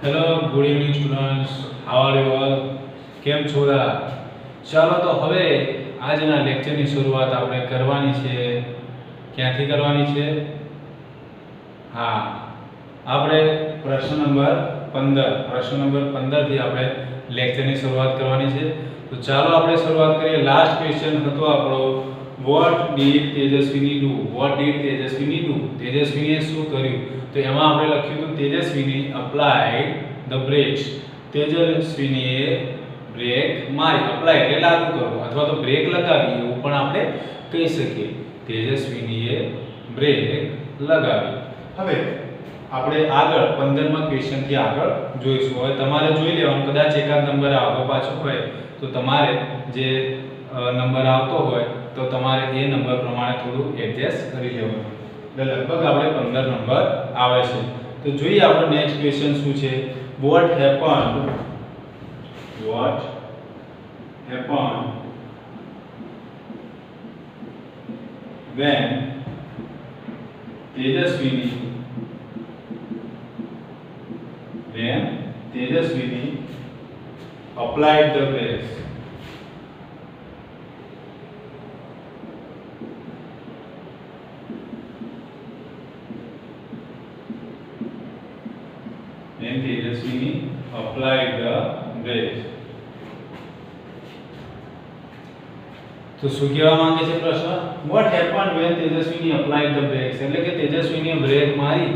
Hello, good evening students. How are you all? કેમ છો બધા? ચાલો તો હવે આજના લેક્ચરની શરૂઆત આપણે કરવાની છે. ક્યાંથી કરવાની છે? હા, આપણે પ્રશ્ન નંબર 15 થી આપણે લેક્ચરની શરૂઆત કરવાની છે. તો ચાલો આપણે શરૂઆત કરીએ. લાસ્ટ ક્વેશ્ચન હતો આપણો what did Tejaswini do? What did Tejaswini do? તેજસ્વીએ શું કર્યું? તો એમાં આપણે લખ્યું હતું તેજસ્વીની applied the brakes. તેજસ્વીનીએ બ્રેક મારી. અપ્લાય એટલે લાગુ કરવું અથવા તો બ્રેક લગાવી એવું પણ આપણે કહી શકીએ. તેજસ્વીનીએ બ્રેક લગાવી. હવે આપણે આગળ 15મા ક્વેશ્ચન થી આગળ જોઈશું. હવે તમારે જોઈ લેવાનું, કદાચ એકાદ નંબર આગળ પાછો હોય તો તમારે જે નંબર આવતો હોય તો તમારે એ નંબર પ્રમાણે થોડું એડજસ્ટ કરી લેવાનું. એટલે લગભગ આપણે 15 નંબર આવે છે. તો જોઈએ આપણો નેક્સ્ટ ક્વેશ્ચન શું છે. what happened when Tejaswini applied the brakes? When Tejaswini applied the brakes. તો શું કહેવા માંગે છે પ્રશ્ન? what happened when Tejaswini applied the brakes? એટલે કે તેજસ્વીની બ્રેક મારી.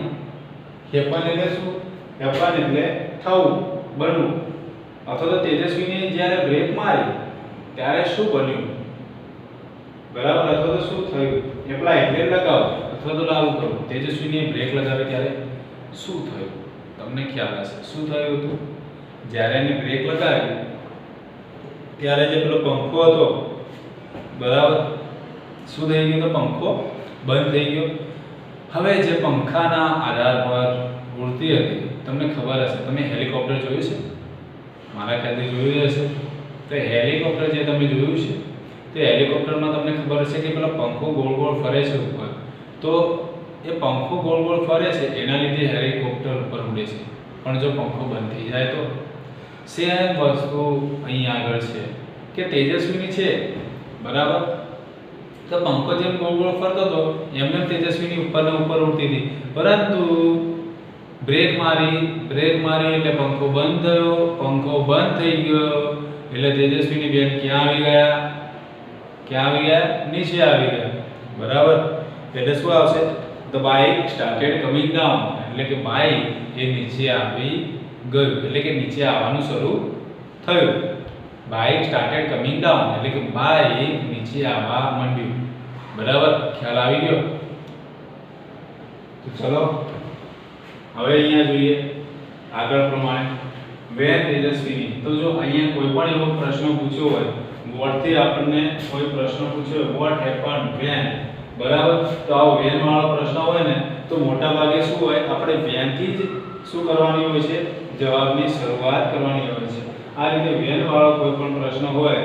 happen એટલે શું? happen એટલે થવું, બનવું. અથવા તો તેજસ્વીની જ્યારે બ્રેક મારી ત્યારે શું બન્યું? બરાબર. અથવા તો શું થયું? apply એટલે લગાવવું અથવા તો લાગુ કરવું. તેજસ્વીની બ્રેક લગાવી ત્યારે શું થયું? તમને ખ્યાલ હશે શું થયું હતું? જ્યારે એને બ્રેક લગાવી ત્યારે જે પેલો પંખો હતો, બરાબર, શું થઈ ગયું? તો પંખો બંધ થઈ ગયો. હવે જે પંખાના આધાર પર ઉડતી હતી, તમને ખબર હશે, તમે હેલિકોપ્ટર જોયું છે? મારા ખ્યાલથી જોયું હશે. તો હેલિકોપ્ટર જે તમે જોયું છે તે હેલિકોપ્ટરમાં તમને ખબર હશે કે પેલો પંખો ગોળ ગોળ ફરે છે ઉપર. તો એ પંખો ગોળ ગોળ ફરે છે એના લીધે હેલિકોપ્ટર ઉપર ઉડે છે. પણ જો પંખો બંધ થઈ જાય તો સેમ વસ્તુ અહીં આગળ છે કે તેજસ્વીની છે, બરાબર, તો પંખો જેમ ગોળ ગોળ ફરતો હતો એમને તેજસ્વીની ઉપર ને ઉપર ઉડતી હતી. પરંતુ બ્રેક મારી એટલે પંખો બંધ થયો. પંખો બંધ થઈ ગયો એટલે તેજસ્વીની બેન ક્યાં આવી ગયા? નીચે આવી ગયા. બરાબર. એટલે શું આવશે? The bike started coming down. એટલે કે બાઇક એ નીચે આવી ગયું, એટલે કે નીચે આવવાનું શરૂ થયું. બાઇક started coming down એટલે કે બાઇક નીચે આવવા માંડ્યું. બરાબર. ખ્યાલ આવી ગયો? તો ચલો હવે અહીંયા જોઈએ આગળ પ્રમાણે when તેજસ્વીની. તો જો અહીંયા કોઈ પણ એવો પ્રશ્ન પૂછ્યો હોય, what થી આપણને કોઈ પ્રશ્ન પૂછ્યો હોય, what happened when, બરાબર, તો આ when વાળો પ્રશ્ન હોય ને તો મોટા ભાગે શું હોય, આપણે when થી જ શું કરવાની હોય છે? જવાબની શરૂઆત કરવાની હોય છે. આ રીતે when વાળો કોઈ પણ પ્રશ્ન હોય,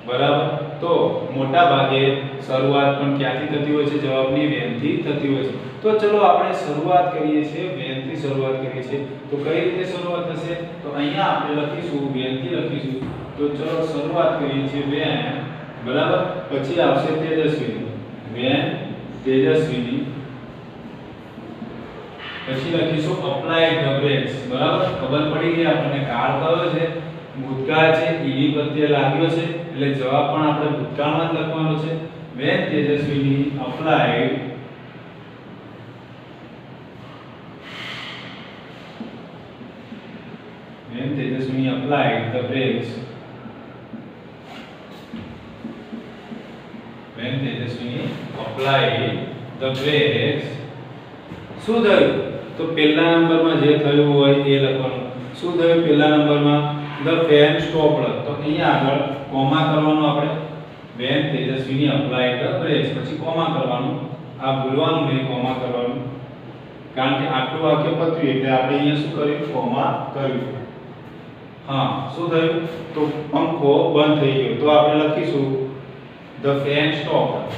બરાબર, તો મોટા ભાગે શરૂઆત પણ ક્યાંથી થતી હોય છે? જવાબની when થી થતી હોય છે. તો ચલો આપણે શરૂઆત કરીએ છીએ, when થી શરૂઆત કરીએ છીએ. તો કઈ રીતે શરૂઆત થશે? તો અહીંયા આપણે લખીશું when થી લખીશું. તો ચલો શરૂઆત કરીએ છીએ when, બરાબર, પછી આવશે તેજસ્વીની. when તેજસ્વીની, પછી લખીશું applied the brakes. બરાબર. ખબર પડી ગઈ આપણને કાળ કયો છે? ભૂતકાળ છે. ઈડી પ્રત્યય લાગ્યો છે એટલે જવાબ પણ આપણે ભૂતકાળમાં જ લખવાનો છે. when Tejaswini applied the brakes. when Tejaswini applied the brakes. શું થયું? તો પહેલા નંબરમાં જે થયું હોય એ લખવાનું. શું થયું પહેલા નંબરમાં? the fan stopped. તો અહીંયા આગળ કોમા કરવાનું આપણે. when Tejaswini applied the brakes પછી કોમા કરવાનું. આ ભૂલવાનું નહીં, કોમા કરવાનું, કારણ કે આટલું વાક્ય પત્યું એટલે આપણે અહીંયા શું કર્યું? કોમા કર્યું. હા, શું થયું? તો પંખો બંધ થઈ ગયો. તો આપણે લખીશું the fan stopped.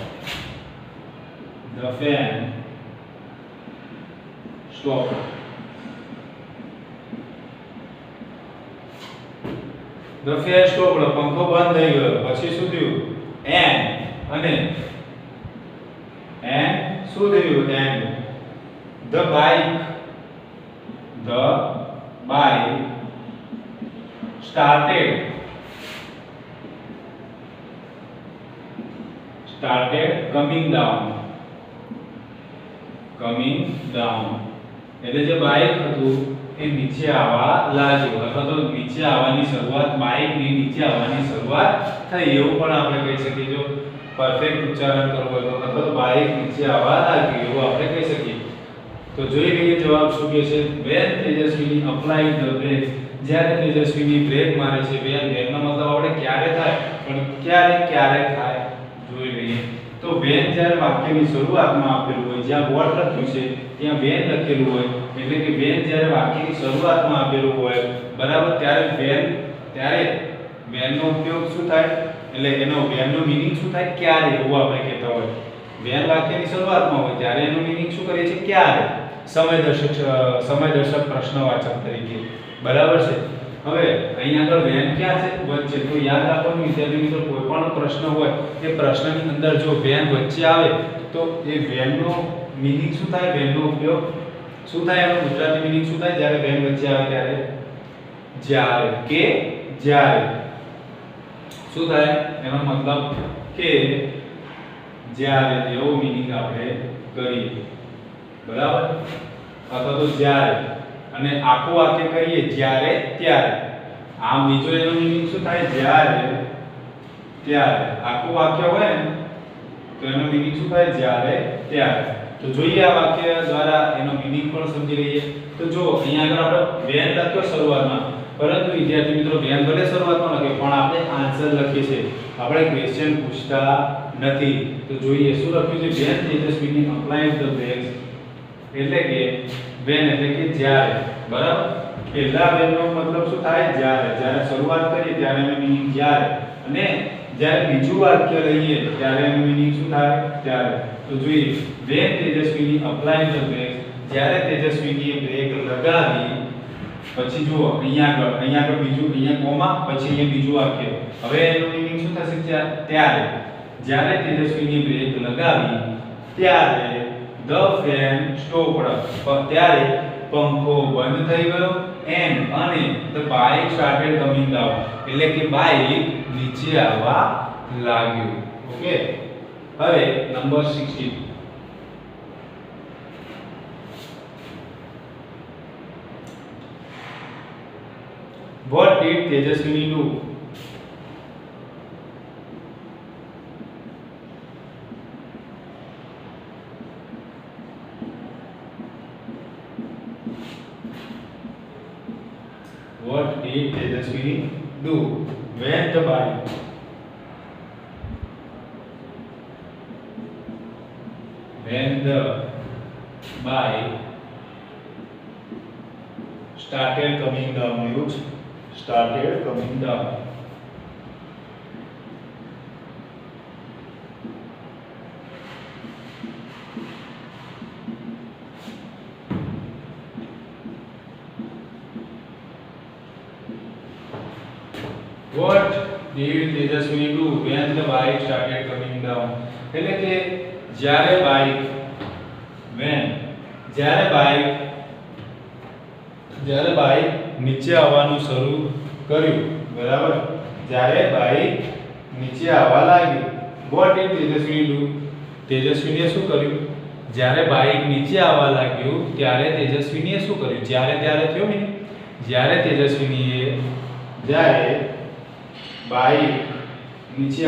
The fan stop. The fan stopped, પંખો બંધ થઈ ગયો. પછી શું થયું? એન્ડ અને શું થયું? And the bike started coming down. એટલે જે બાઇક હતું એ નીચે આવવા લાગ્યું, અથવા તો નીચે આવવાની શરૂઆત, બાઇકની નીચે આવવાની શરૂઆત થઈ, એવું પણ આપણે કહી શકીએ. જો પરફેક્ટ ઉચ્ચારણ કરવું હોય તો, અથવા તો બાઇક નીચે આવવા લાગ્યું એવું આપણે કહી શકીએ. તો જોઈ લઈએ જવાબ શું કહે છે. when Tejaswini applied the brakes, જ્યારે તેજસ્વીની બ્રેક મારે છે. when નો મતલબ આપણે ક્યારે થાય, પણ ક્યારે થાય જોઈ લઈએ. તો when જ્યારે વાક્યની શરૂઆતમાં આપેલું હોય, જ્યાં વોટ લખ્યું છે ત્યાં when લખેલું હોય, એટલે કે when જ્યારે વાક્યની શરૂઆતમાં આપેલું હોય, બરાબર, ત્યારે when નો ઉપયોગ શું થાય, એટલે એનો when નો મીનિંગ શું થાય? ક્યારે, એવું આપણે કહેતા હોય. when વાક્યની શરૂઆતમાં હોય ત્યારે એનો મીનિંગ શું કરીએ છીએ? ક્યારે. સમયદર્શક પ્રશ્નવાચક તરીકે, બરાબર છે. હવે અહીંયા આગળ when ક્યાં છે? વચ્ચે. તો યાદ રાખવાનું વિદ્યાર્થી મિત્રો, કોઈ પણ પ્રશ્ન હોય એ પ્રશ્નની અંદર જો when વચ્ચે આવે તો એ when નો મીનિંગ શું થાય? when નો ઉપયોગ શું થાય? એનો ગુજરાતી મીનિંગ શું થાય જ્યારે when વચ્ચે આવે ત્યારે? જ્યારે શું થાય? એનો મતલબ કે જ્યારે, એવો મીનિંગ આપણે કરીએ, બરાબર, અથવા તો જ્યારે. અને આખું વાક્ય કહીએ જ્યારે ત્યારે, આમ બીજો એનો મીનિંગ શું થાય? ત્યારે. આખું વાક્ય હોય ને તો એનો મીનિંગ શું થાય? જ્યારે ત્યારે. તો જોઈએ આ વાક્ય દ્વારા એનો મીનિંગ પણ સમજી લઈએ. તો જો અહીંયા આગળ આપણે when લખ્યો શરૂઆતમાં, પરંતુ વિદ્યાર્થી મિત્રો when ભલે શરૂઆતમાં લખ્યો પણ આપણે આન્સર લખીએ છીએ, આપણે ક્વેશ્ચન પૂછતા નથી. તો જોઈએ શું લખ્યું છે. when Tejaswini applied the brakes, એટલે કે when એટલે કે જ્યારે, બરાબર. પહેલા when નો મતલબ શું થાય? જ્યારે શરૂઆત કરીએ ત્યારે એનો મીનિંગ જ્યારે, અને જ્યારે બીજું વાક્ય લઈએ ત્યારે એનો મીનિંગ શું થાય? ત્યારે. તો જોઈએ when Tejaswini applied the brakes, જ્યારે તેજસ્વીની બ્રેક લગાવી. પછી જુઓ અહીંયા આગળ બીજું, અહીંયા કોમા, પછી અહીંયા બીજું વાક્ય. હવે એનું મીનિંગ શું થશે? ત્યારે. જ્યારે તેજસ્વીની બ્રેક લગાવી ત્યારે the fan stopped, ત્યારે પંખો બંધ થઈ ગયો. and અને the bike started coming down, એટલે કે બાઇક નીચે આવવા લાગ્યું. ઓકે. હવે number 16. What did Tejaswini do? What did Tejaswini do when the bike started coming down? Started coming down. What did Tejaswini do when the bike started coming down? એટલે કે જ્યારે bike નીચે આવવાનું શરૂ કર્યું, બરાબર. જ્યારે બાઇક નીચે આવવા લાગ્યું. What did Tejaswini do? તેજસ્વીનીએ શું કર્યું? જ્યારે બાઇક નીચે આવવા લાગ્યું ત્યારે તેજસ્વીનીએ શું કર્યું? જ્યારે થયો ને, જ્યારે બાઇક નીચે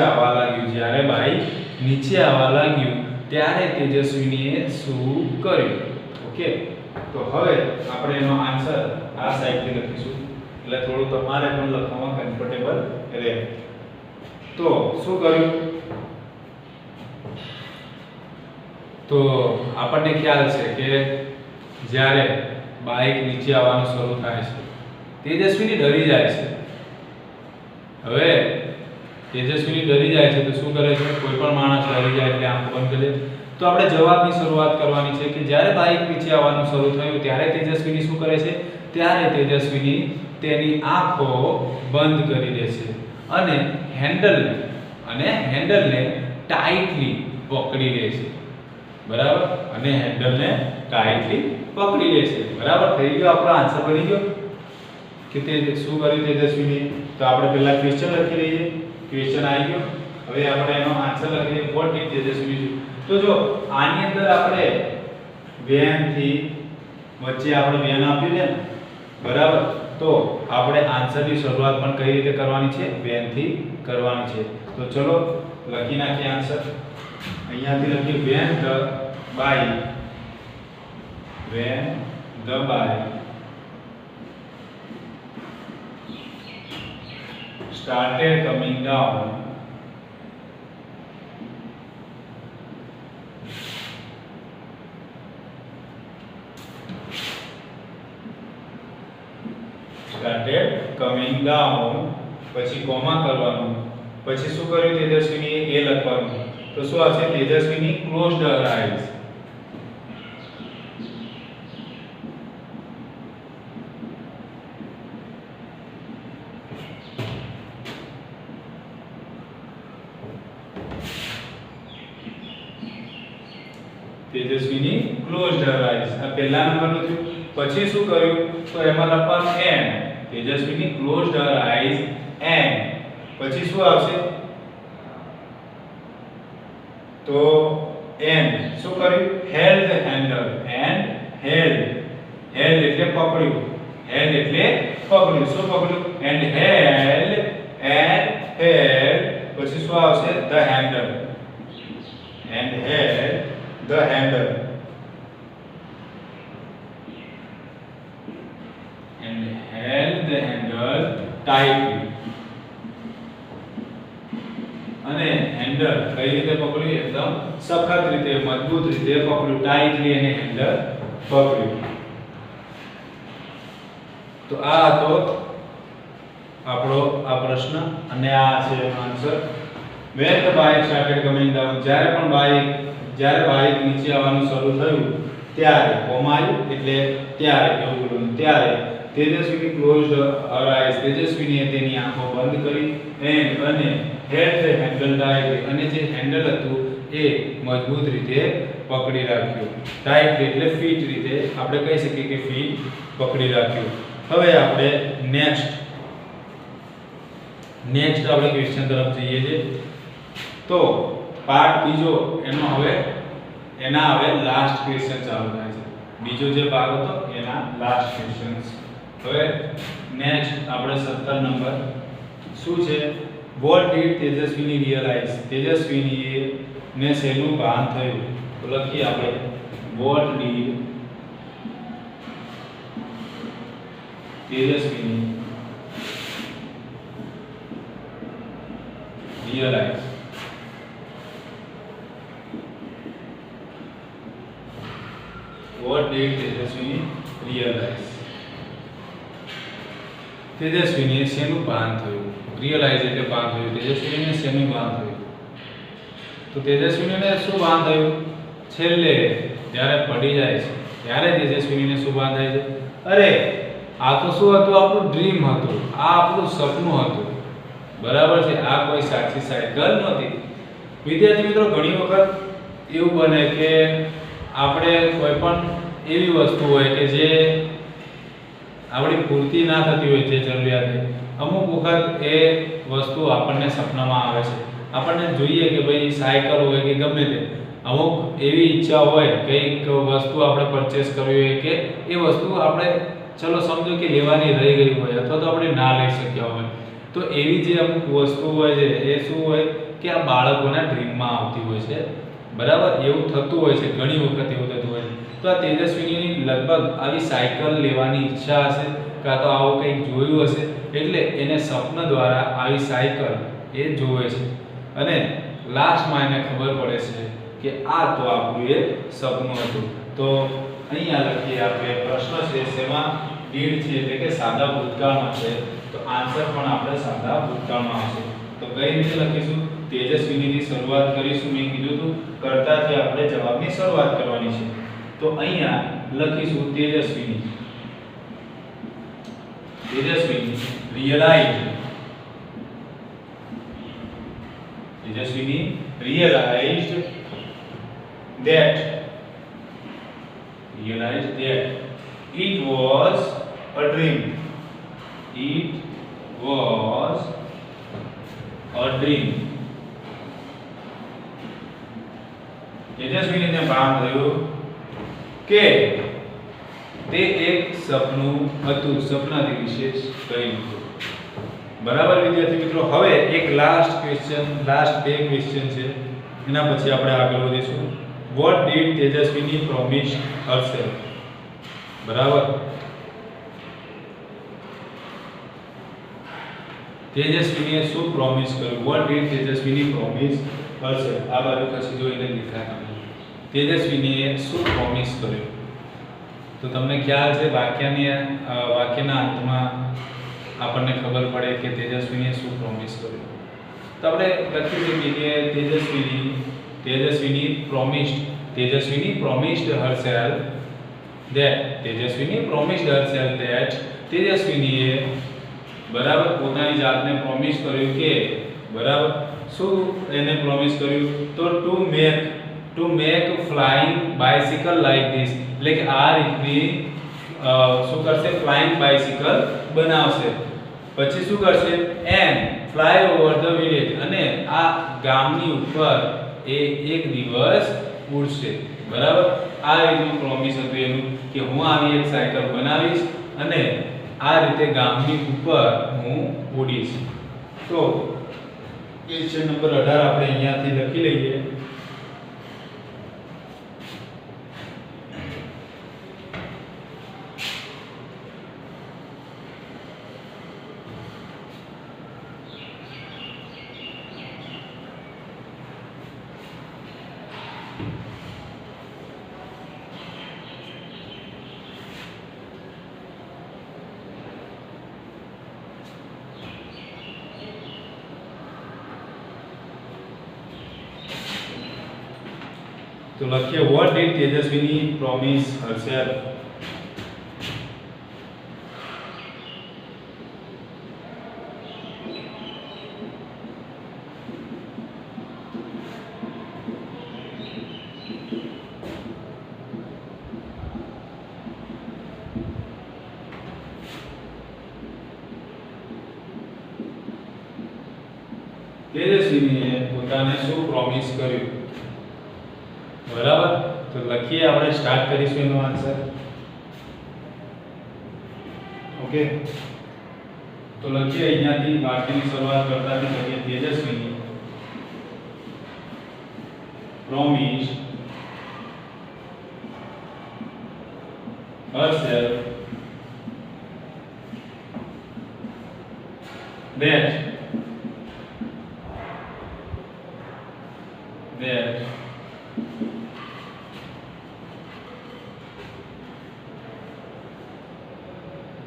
આવવા લાગ્યું ત્યારે તેજસ્વીનીએ શું કર્યું? ઓકે. તો હવે આપણે એનો આન્સર આ સાઈડથી લખીશું, એટલે થોડું તમારે પણ લખવામાં કમ્ફર્ટેબલ રહે. તો શું કર્યું? તો આપણને ખ્યાલ છે કે જ્યારે બાઇક નીચે આવવાનું શરૂ થાય છે, તેજસ્વીની ડરી જાય છે. હવે તેજસ્વીની ડરી જાય છે તો શું કરે છે? કોઈ પણ માણસ ડરી જાય એટલે આંખો બંધ કરે. તો આપણે જવાબની શરૂઆત કરવાની છે કે જ્યારે બાઇક નીચે આવવાનું શરૂ થયું ત્યારે તેજસ્વીની શું કરે છે? ત્યારે તેજસ્વીની તેની આંખો બંધ કરી દેશે અને હેન્ડલને ટાઈટલી પકડી લેશે, બરાબર, અને હેન્ડલને ટાઈટલી પકડી લેશે, બરાબર. થઈ ગયો આપણો આન્સર બની ગયો કે તે શું કર્યું તેજસ્વીને. તો આપણે પહેલા ક્વેશ્ચન લખી લઈએ. ક્વેશ્ચન આવી ગયો. હવે આપણે એનો આન્સર લખીએ. વોટ ડીડ તેજસ્વી. તો જો આની અંદર આપણે વેન થી વચ્ચે આપણે વેન આપ્યું છે, બરાબર. તો આપણે આન્સરની શરૂઆત પણ કઈ રીતે કરવાની છે? વેન થી કરવાની છે. તો ચલો લખી નાખીએ આન્સર. અહીંયાથી લખીએ when the by started coming down પછી કોમા કરવાનું, પછી શું કર્યું તેજસ્વીની? એ લખવાનું. તો શું આવશે? તેજસ્વીની ક્લોઝડ હર આઈઝ. તેજસ્વીની ક્લોઝડ હર આઈઝ. આ પહેલા નંબરનું થયું. પછી શું કર્યું? તો એમાં લખવાનું and. Tejaswini closed her eyes and. પછી શું આવશે? તો એન્ડ શું કર્યું? Held the handle. And held. Held એટલે પકડ્યું. હેલ્ડ એટલે પકડ્યું. શું પકડ્યું? And held. પછી શું આવશે? The handle. And held the handle and held the handle tightly. અને હેન્ડલ કઈ રીતે પકડ્યું? એકદમ સખત રીતે, મજબૂત રીતે પકડ્યું. ટાઈટલી અને હેન્ડલ પકડ્યું. તો આ હતો આપણો આ પ્રશ્ન અને આ છે answer. when the bike started coming down, જ્યારે બાઇક નીચે આવવાનું શરૂ થયું ત્યારે કોમા આવ્યું એટલે ત્યારે એવું બોલવાનું. ત્યારે તેજસ્વીની ક્લોઝડ હર આઈઝ. તેજસ્વીનીએ તેની આંખો બંધ કરી અને હેલ્ડ ધ હેન્ડલ ટાઈટલી. અને જે હેન્ડલ હતું એ મજબૂત રીતે પકડી રાખ્યું. ટાઈટ એટલે ફિટ રીતે આપણે કહી શકીએ કે ફિટ પકડી રાખ્યું. હવે આપણે નેક્સ્ટ આપણે ક્વેશ્ચન તરફ જઈએ છીએ. તો પાર્ટ બીજો એના હવે લાસ્ટ ક્વેશ્ચન ચાલુ થાય છે. બીજો જે ભાગ હતો એના લાસ્ટ ક્વેશ્ચન્સ. હવે નેક્સ્ટ આપણે 17 નંબર શું છે? What did Tejaswini realize. Tejaswini ને શેનું ભાન થયું? તો લખીએ આપણે what did Tejaswini realize. What did Tejaswini realize? તેજસ્વીને શેનું ભાન થયું? રિયલાઇઝ એટલે ભાન થયું. તેજસ્વીને શેનું ભાન થયું? તો તેજસ્વીને શું ભાન થયું? છેલ્લે જ્યારે પડી જાય છે ત્યારે તેજસ્વીને શું ભાન થાય છે? અરે આ તો શું હતું? આપણું ડ્રીમ હતું. આ આપણું સપનું હતું, બરાબર છે. આ કોઈ સાચી સાયકલ નહોતી. વિદ્યાર્થી મિત્રો, ઘણી વખત એવું બને કે આપણે કોઈ પણ એવી વસ્તુ હોય કે જે આપણી પૂર્તિ ના થતી હોય છે જરૂરિયાત, અમુક વખત એ વસ્તુ આપણને સપનામાં આવે છે. આપણને જોઈએ કે ભાઈ સાયકલ હોય કે ગમે તે, અમુક એવી ઈચ્છા હોય કંઈક વસ્તુ આપણે પરચેસ કરવી હોય કે એ વસ્તુ આપણે ચલો સમજો કે લેવાની રહી ગઈ હોય અથવા તો આપણે ના લઈ શક્યા હોય, તો એવી જે અમુક વસ્તુ હોય છે એ શું હોય કે આ બાળકોના ડ્રીમમાં આવતી હોય છે, બરાબર. એવું થતું હોય છે, ઘણી વખત એવું થતું હોય છે. તો આ તેજસ્વીની લગભગ આવી સાયકલ લેવાની ઈચ્છા હશે કાં તો આવું કંઈક જોયું હશે, એટલે એને સ્વપ્ન દ્વારા આવી સાયકલ એ જોવે છે અને લાસ્ટમાં એને ખબર પડે છે કે આ તો આપણું એ સપનું હતું. તો અહીંયા લખીએ આપણે પ્રશ્ન છે શેમાં ડીડ છે એટલે કે સાદા ભૂતકાળમાં છે, તો આન્સર પણ આપણે સાદા ભૂતકાળમાં આવશે. તો કઈ રીતે લખીશું? તેજસ્વીનીની શરૂઆત કરીશું. મેં કીધું હતું કર્તાથી આપણે જવાબની શરૂઆત કરવાની છે. તો અહીંયા લખીશું તેજસ્વીની. તેજસ્વીની realized that it was a dream. તેજસ્વીને ભાન થયું કે તે એક સપનું હતું, સપનાથી વિશેષ કંઈ નહોતું. બરાબર વિદ્યાર્થી મિત્રો, હવે એક લાસ્ટ બે ક્વેશ્ચન છે, એના પછી આપણે આગળ વધીશું. Vote did Tejaswini promise herself? બરાબર, તેજસ્વીને શું પ્રોમિસ કર્યું? Vote did Tejaswini promise herself? આ બાજુ પછી જોઈને લીધા. તેજસ્વીને શું પ્રોમિસ કર્યું? તો તમને ખ્યાલ છે વાક્યના અંતમાં આપણને ખબર પડે કે તેજસ્વીને શું પ્રોમિસ કર્યું. તો આપણે લખી શકીએ કે તેજસ્વીની promised herself that તેજસ્વીનીએ બરાબર પોતાની જાતને પ્રોમિસ કર્યું કે બરાબર શું એને પ્રોમિસ કર્યું? તો to make flying bicycle like this, એટલે કે આ રીતની શું કરશે? ફ્લાઇંગ બાઇસિકલ બનાવશે. પછી શું કરશે? And fly over the village, અને આ ગામની ઉપર એ એક દિવસ ઉડશે. બરાબર, આ રીતનું પ્રોમિસ હતું એનું કે હું આવી એક સાયકલ બનાવીશ અને આ રીતે ગામની ઉપર હું ઉડીશ. તો ક્વેશ્ચન નંબર 18 આપણે અહીંયાથી લખી લઈએ. તો લખીએ what did Tejaswini promise herself? તેજસ્વીનીએ પોતાને શું પ્રોમિસ કર્યું? બરાબર, તો લખીએ આપણે સ્ટાર્ટ કરીશું એનો આન્સર. ઓકે, તો લખીએ અહીંયાથી વાક્યની શરૂઆત કરતાથી લખીએ તેજસ્વીની promise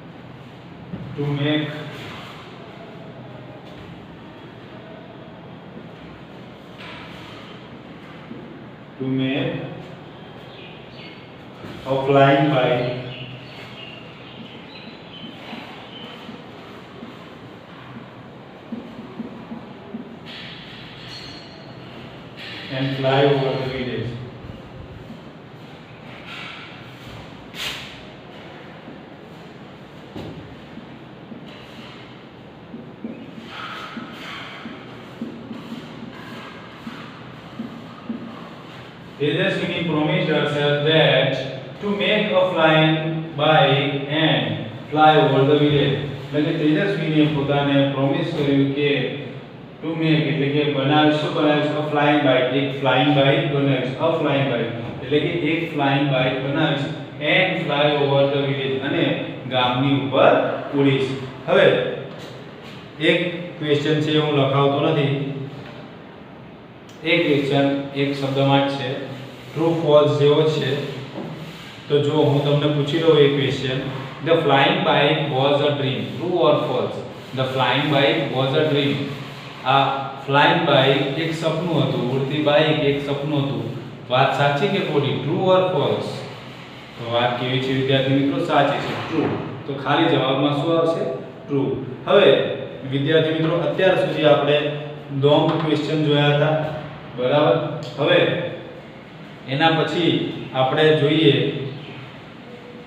herself that to make a flying bike and fly over the village. Tejaswini promised herself that to make a flying bike and fly over the village. એટલે કે તેજસ્વીને પોતાને પ્રોમિસ કર્યું કે ટુ મેક એટલે કે બનાવીશ a flying bike, એક flying bike બનાવીશ, a flying bike એટલે કે એક ફ્લાઇંગ બાઇક બનાવીશ and fly over the village અને ગામની ઉપર ઉડીશ. હવે એક ક્વેશ્ચન છે, હું લખાવતો નથી. એક ક્વેશ્ચન એક શબ્દમાં જ છે, ટ્રુ ફોલ્સ જેવો છે. તો જો હું તમને પૂછી લઉં એક question, the flying bike was a dream, true or false? The flying bike was a dream, આ ફ્લાઇંગ બાઇક એક સપનું હતું, ઉડતી બાઇક એક સપનું હતું. વાત સાચી કે ખોટી? True or false? તો વાત કેવી છે વિદ્યાર્થી મિત્રો? સાચી છે, ટ્રુ. તો ખાલી જવાબમાં શું આવશે? ટ્રુ. હવે વિદ્યાર્થી મિત્રો અત્યાર સુધી આપણે લોંગ ક્વેશ્ચન જોયા હતા, બરાબર. હવે એના પછી આપણે જોઈએ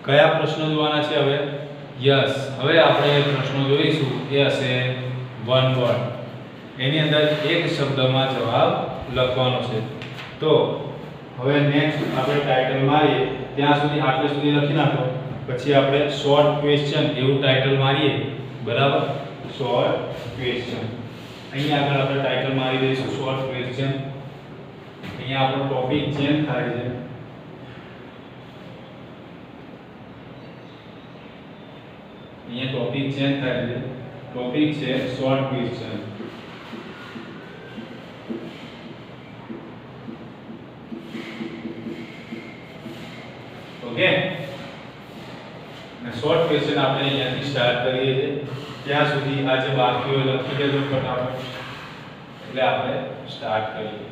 કયા પ્રશ્નો જોવાના છે. હવે યસ, હવે આપણે પ્રશ્નો જોઈશું એ હશે વન વર્ડ. એની અંદર એક શબ્દમાં જવાબ લખવાનો છે. તો હવે નેક્સ્ટ આપણે ટાઇટલ મારીએ ત્યાં સુધી આટલે સુધી લખી નાખો, પછી આપણે શોર્ટ ક્વેશ્ચન એવું ટાઇટલ મારીએ, બરાબર. શોર્ટ ક્વેશ્ચન અહીંયા આગળ આપણે ટાઇટલ મારી દઈશું શોર્ટ ક્વેશ્ચન. અહીંયા આપણો ટોપિક ચેન્જ થાય છે. અહીંયા ટોપિક ચેન્જ થાય છે. ટોપિક છે શોર્ટ ક્વેશ્ચન. ઓકે, અને શોર્ટ ક્વેશ્ચન આપણે અહીંયાથી સ્ટાર્ટ કરીએ છીએ. ત્યાં સુધી આ જે બાકી હોય લખી દેજો ફટાફટ, એટલે આપણે સ્ટાર્ટ કરીએ.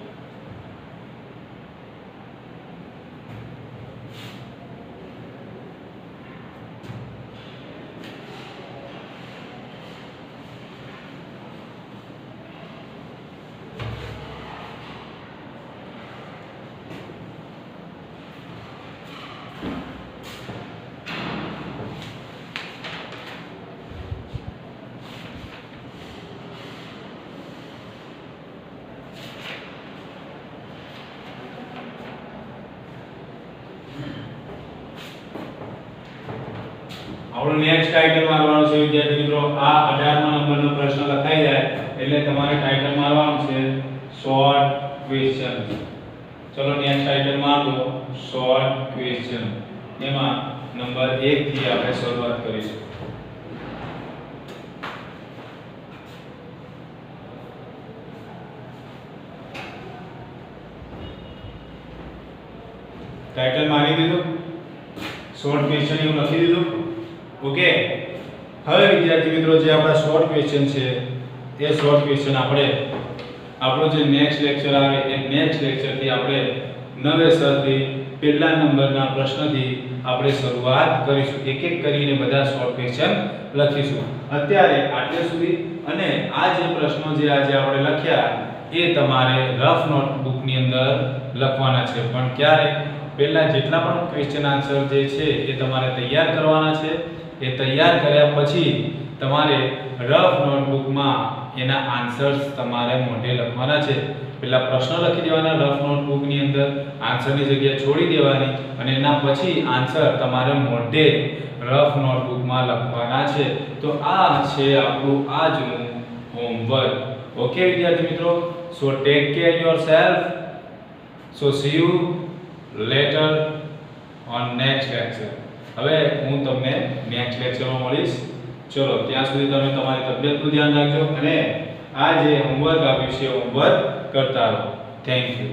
આપણો નેક્સ્ટ ટાઇટલ મારવાનું છે વિદ્યાર્થી મિત્રો. આ 18મા નંબરનો પ્રશ્ન લખાઈ જાય એટલે તમારે ટાઇટલ મારવાનું છે શોર્ટ ક્વેશ્ચન. ચલો નેક્સ્ટ ટાઇટલ માર દો શોર્ટ ક્વેશ્ચન. એમાં નંબર 1 થી આપણે શરૂઆત કરીશું. ટાઇટલ મારી દીધું, શોર્ટ ક્વેશ્ચન એવું લખી દીધું. ઓકે, હવે વિદ્યાર્થી મિત્રો જે આપણા શોર્ટ ક્વેશ્ચન છે એ શોર્ટ ક્વેશ્ચન આપણે આપણો જે નેક્સ્ટ લેક્ચર આવે એ નેક્સ્ટ લેક્ચરથી આપણે નવેસરથી પહેલા નંબરના પ્રશ્નથી આપણે શરૂઆત કરીશું. એક એક કરીને બધા શોર્ટ ક્વેશ્ચન લખીશું. અત્યારે આટલે સુધી અને આ જે પ્રશ્નો જે આજે આપણે લખ્યા એ તમારે રફ નોટબુકની અંદર લખવાના છે. પણ ક્યારે? પહેલા જેટલા પણ ક્વેશ્ચન આન્સર જે છે એ તમારે તૈયાર કરવાના છે. એ તૈયાર કર્યા પછી તમારે રફ નોટબુકમાં એના આન્સર્સ તમારે મોઢે લખવાના છે. પહેલા પ્રશ્ન લખી દેવાના રફ નોટબુકની અંદર, આન્સરની જગ્યા છોડી દેવાની અને એના પછી આન્સર તમારે મોઢે રફ નોટબુકમાં લખવાના છે. તો આ છે આપણું આજનું હોમવર્ક. ઓકે વિદ્યાર્થી મિત્રો, સો take care yourself. So C you letter on next lecture. હવે હું તમને નેક્સ્ટ લેક્ચરમાં મળીશ. ચલો ત્યાં સુધી તમે તમારી તબિયતનું ધ્યાન રાખજો અને આ જે હોમવર્ક આપ્યું છે હોમવર્ક કરતા રહો. Thank you.